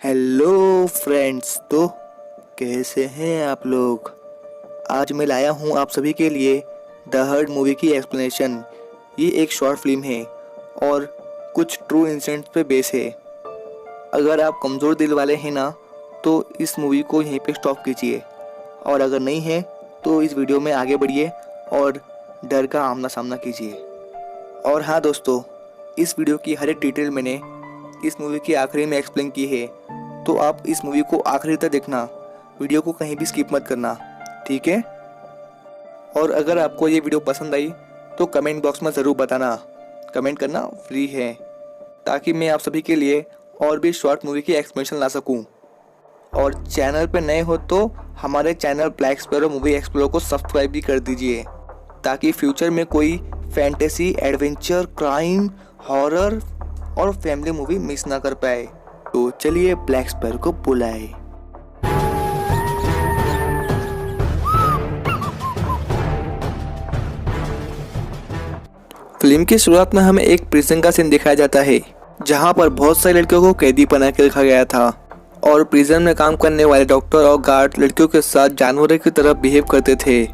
Hello friends, तो कैसे हैं आप लोग। आज मैं लाया हूं आप सभी के लिए द हर्ट मूवी की एक्सप्लेनेशन। ये एक शॉर्ट फिल्म है और कुछ ट्रू इंसिडेंट्स पे बेस है। अगर आप कमज़ोर दिल वाले हैं ना, तो इस मूवी को यहीं पे स्टॉप कीजिए, और अगर नहीं है तो इस वीडियो में आगे बढ़िए और डर का आमना सामना कीजिए। और हाँ दोस्तों, इस वीडियो की हर एक डिटेल मैंने इस मूवी के आखिरी में एक्सप्लेन की है, तो आप इस मूवी को आखिरी तक देखना, वीडियो को कहीं भी स्किप मत करना, ठीक है। और अगर आपको ये वीडियो पसंद आई तो कमेंट बॉक्स में ज़रूर बताना। कमेंट करना फ्री है, ताकि मैं आप सभी के लिए और भी शॉर्ट मूवी की एक्सप्लेनेशन ला सकूं। और चैनल पर नए हो तो हमारे channel black sparrow movie explore को सब्सक्राइब भी कर दीजिए, ताकि फ्यूचर में कोई फैंटेसी, एडवेंचर, क्राइम, हॉरर और फैमिली मूवी मिस ना कर पाए। तो चलिए ब्लैक स्पैरो को बुलाए। फिल्म की शुरुआत में हमें एक प्रिजन का सीन दिखाया जाता है, जहां पर बहुत सारी लड़कियों को कैदी बना के रखा गया था, और प्रिजन में काम करने वाले डॉक्टर और गार्ड लड़कियों के साथ जानवरों की तरह बिहेव करते थे।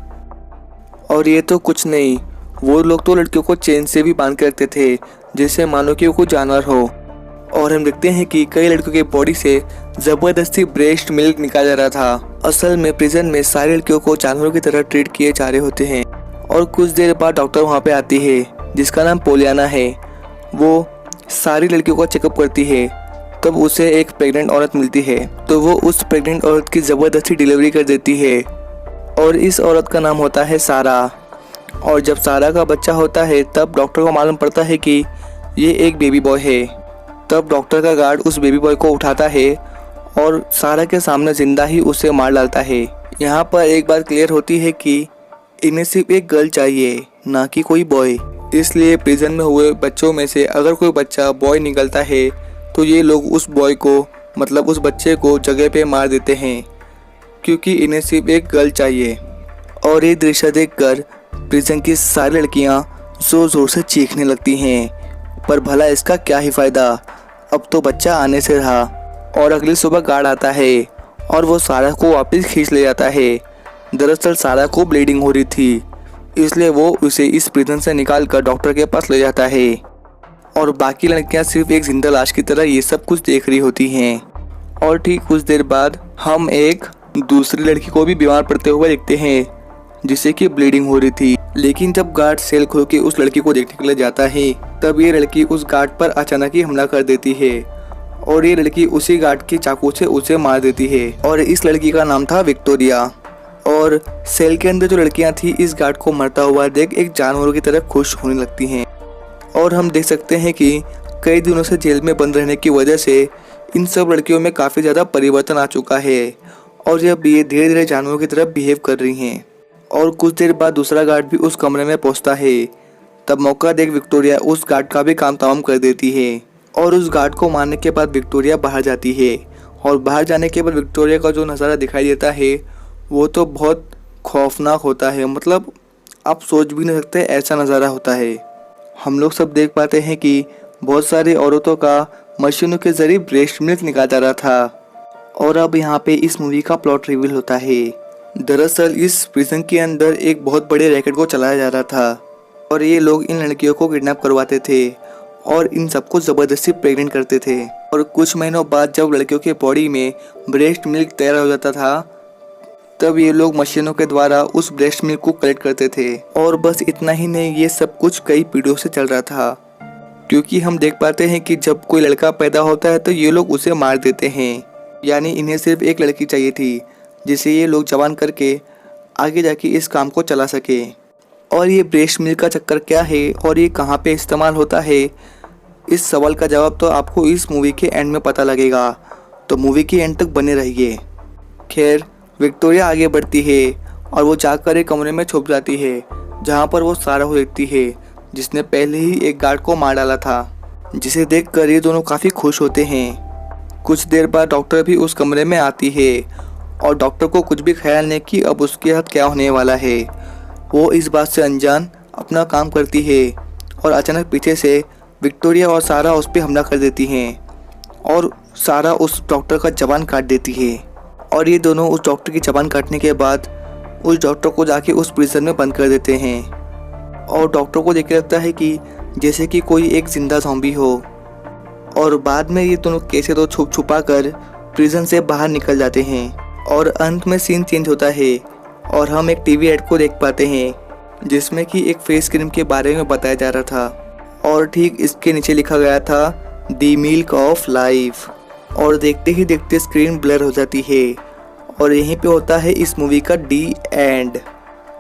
और ये तो कुछ नहीं, वो लोग तो लड़कियों को चेन से भी बांध के रखते थे, जिससे मानो कि वो कोई जानवर हो। और हम देखते हैं कि कई लड़कियों के बॉडी से जबरदस्ती ब्रेस्ट मिल्क निकाला जा रहा था। असल में प्रिजन में सारी लड़कियों को जानवरों की तरह ट्रीट किए जा रहे होते हैं। और कुछ देर बाद डॉक्टर वहाँ पे आती है, जिसका नाम पोलियाना है। वो सारी लड़कियों का चेकअप करती है। तब उसे एक प्रेग्नेंट औरत मिलती है, तो वो उस प्रेग्नेंट औरत की जबरदस्ती डिलीवरी कर देती है। और इस औरत का नाम होता है सारा। और जब सारा का बच्चा होता है, तब डॉक्टर को मालूम पड़ता है कि ये एक बेबी बॉय है। तब डॉक्टर का गार्ड उस बेबी बॉय को उठाता है और सारा के सामने जिंदा ही उसे मार डालता है। यहाँ पर एक बात क्लियर होती है कि इन्हें सिर्फ एक गर्ल चाहिए, ना कि कोई बॉय। इसलिए प्रिजन में हुए बच्चों में से अगर कोई बच्चा बॉय निकलता है, तो ये लोग उस बॉय को, मतलब उस बच्चे को जगह पे मार देते हैं, क्योंकि इन्हें सिर्फ एक गर्ल चाहिए। और ये दृश्य देखकर प्रिजन की सारी लड़कियां जोर जोर से चीखने लगती हैं। पर भला इसका क्या ही फायदा, अब तो बच्चा आने से रहा। और अगली सुबह गार्ड आता है और वो सारा को वापस खींच ले जाता है। दरअसल सारा को ब्लीडिंग हो रही थी, इसलिए वो उसे इस प्रिजन से निकाल कर डॉक्टर के पास ले जाता है। और बाकी लड़कियां सिर्फ एक जिंदा लाश की तरह ये सब कुछ देख रही होती हैं। और ठीक कुछ देर बाद हम एक दूसरी लड़की को भी बीमार पड़ते हुए देखते हैं, जिसे कि ब्लीडिंग हो रही थी। लेकिन जब गार्ड सेल खोल के उस लड़की को देखने के लिए जाता है, तब ये लड़की उस गार्ड पर अचानक ही हमला कर देती है, और ये लड़की उसी गार्ड के चाकू से उसे मार देती है। और इस लड़की का नाम था विक्टोरिया। और सेल के अंदर जो लड़कियां थी, इस गार्ड को मरता हुआ देख एक जानवरों की तरह खुश होने लगती हैं। और हम देख सकते हैं कि कई दिनों से जेल में बंद रहने की वजह से इन सब लड़कियों में काफ़ी ज़्यादा परिवर्तन आ चुका है, और जब ये धीरे धीरे जानवरों की तरह बिहेव कर रही हैं। और कुछ देर बाद दूसरा गार्ड भी उस कमरे में पहुंचता है। तब मौका देख विक्टोरिया उस गार्ड का भी काम तमाम कर देती है। और उस गार्ड को मारने के बाद विक्टोरिया बाहर जाती है। और बाहर जाने के बाद विक्टोरिया का जो नज़ारा दिखाई देता है, वो तो बहुत खौफनाक होता है। मतलब आप सोच भी नहीं सकते ऐसा नज़ारा होता है। हम लोग सब देख पाते हैं कि बहुत सारी औरतों का मशीनों के जरिए ब्रेस्ट मिल्क निकाला जा रहा था। और अब यहाँ पे इस मूवी का प्लॉट रिवील होता है। दरअसल इस प्रिजन के अंदर एक बहुत बड़े रैकेट को चलाया जा रहा था, और ये लोग इन लड़कियों को किडनैप करवाते थे और इन सबको ज़बरदस्ती प्रेग्नेंट करते थे। और कुछ महीनों बाद जब लड़कियों के बॉडी में ब्रेस्ट मिल्क तैयार हो जाता था, तब ये लोग मशीनों के द्वारा उस ब्रेस्ट मिल्क को कलेक्ट करते थे। और बस इतना ही नहीं, ये सब कुछ कई पीढ़ियों से चल रहा था, क्योंकि हम देख पाते हैं कि जब कोई लड़का पैदा होता है तो ये लोग उसे मार देते हैं। यानी इन्हें सिर्फ एक लड़की चाहिए थी, जिसे ये लोग जवान करके आगे जाके इस काम को चला सके। और ये ब्रेस्ट मिल्क का चक्कर क्या है और ये कहाँ पे इस्तेमाल होता है, इस सवाल का जवाब तो आपको इस मूवी के एंड में पता लगेगा, तो मूवी के एंड तक बने रहिए। खैर, विक्टोरिया आगे बढ़ती है और वो जाकर एक कमरे में छुप जाती है, जहाँ पर वो सारा को देखती है, जिसने पहले ही एक गार्ड को मार डाला था, जिसे देखकर ये दोनों काफ़ी खुश होते हैं। कुछ देर बाद डॉक्टर भी उस कमरे में आती है, और डॉक्टर को कुछ भी ख्याल नहीं कि अब उसके साथ क्या होने वाला है। वो इस बात से अनजान अपना काम करती है, और अचानक पीछे से विक्टोरिया और सारा उस पर हमला कर देती हैं। और सारा उस डॉक्टर का जबान काट देती है और ये दोनों उस डॉक्टर की जबान काटने के बाद उस डॉक्टर को जाके उस प्रिजन में बंद कर देते हैं। और डॉक्टर को देख के लगता है कि जैसे कि कोई एक जिंदा ज़ॉम्बी हो। और बाद में ये दोनों कैसे तो छुपा कर प्रिजन से बाहर निकल जाते हैं। और अंत में सीन चेंज होता है और हम एक टीवी एड को देख पाते हैं जिसमें कि एक फेस क्रीम के बारे में बताया जा रहा था और ठीक इसके नीचे लिखा गया था द मिल्क ऑफ लाइफ। और देखते ही देखते स्क्रीन ब्लर हो जाती है और यहीं पे होता है इस मूवी का डी एंड।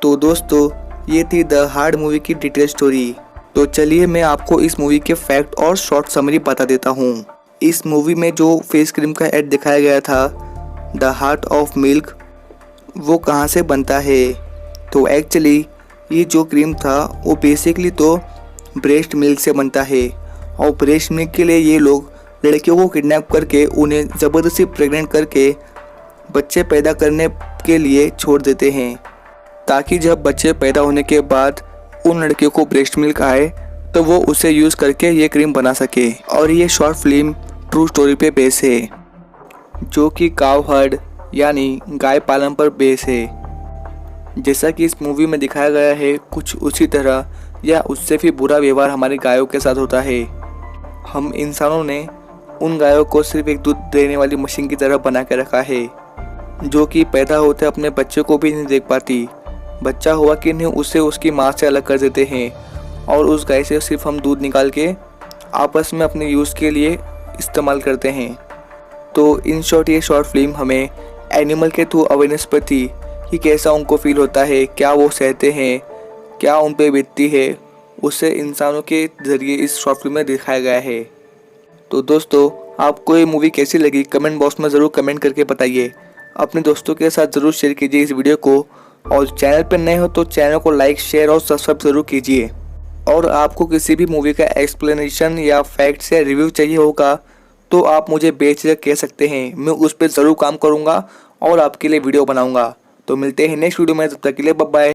तो दोस्तों ये थी द हार्ड मूवी की डिटेल स्टोरी। तो चलिए मैं आपको इस मूवी के फैक्ट और शॉर्ट समरी बता देता हूँ। इस मूवी में जो फेस क्रीम का ऐड दिखाया गया था द हार्ट ऑफ मिल्क, वो कहाँ से बनता है। तो एक्चुअली ये जो क्रीम था वो बेसिकली तो ब्रेस्ट मिल्क से बनता है। और ब्रेस्ट मिल्क के लिए ये लोग लड़कियों को किडनैप करके उन्हें ज़बरदस्ती प्रेग्नेंट करके बच्चे पैदा करने के लिए छोड़ देते हैं ताकि जब बच्चे पैदा होने के बाद उन लड़कियों को ब्रेस्ट मिल्क आए तो वो उसे यूज़ करके ये क्रीम बना सके। और ये शॉर्ट फिल्म ट्रू स्टोरी पे बेस है जो कि काव हर्ड यानी गाय पालन पर बेस है। जैसा कि इस मूवी में दिखाया गया है कुछ उसी तरह या उससे भी बुरा व्यवहार हमारे गायों के साथ होता है। हम इंसानों ने उन गायों को सिर्फ एक दूध देने वाली मशीन की तरह बना के रखा है जो कि पैदा होते अपने बच्चे को भी नहीं देख पाती। बच्चा हुआ कि नहीं उसे उसकी माँ से अलग कर देते हैं और उस गाय से सिर्फ हम दूध निकाल के आपस में अपने यूज़ के लिए इस्तेमाल करते हैं। तो इन शॉर्ट ये शॉर्ट फिल्म हमें एनिमल के थ्रू अवेयरनेस पर थी कि कैसा उनको फील होता है, क्या वो सहते हैं, क्या उन पर बीतती है, उसे इंसानों के ज़रिए इस शॉर्ट फिल्म में दिखाया गया है। तो दोस्तों आपको ये मूवी कैसी लगी कमेंट बॉक्स में ज़रूर कमेंट करके बताइए। अपने दोस्तों के साथ ज़रूर शेयर कीजिए इस वीडियो को और चैनल पर नए हो तो चैनल को लाइक शेयर और सब्सक्राइब ज़रूर कीजिए। और आपको किसी भी मूवी का एक्सप्लेनेशन या फैक्ट्स या रिव्यू चाहिए होगा तो आप मुझे बेझिझक कह सकते हैं, मैं उस पर ज़रूर काम करूँगा और आपके लिए वीडियो बनाऊँगा। तो मिलते हैं नेक्स्ट वीडियो में, तब तक के लिए बाय बाय।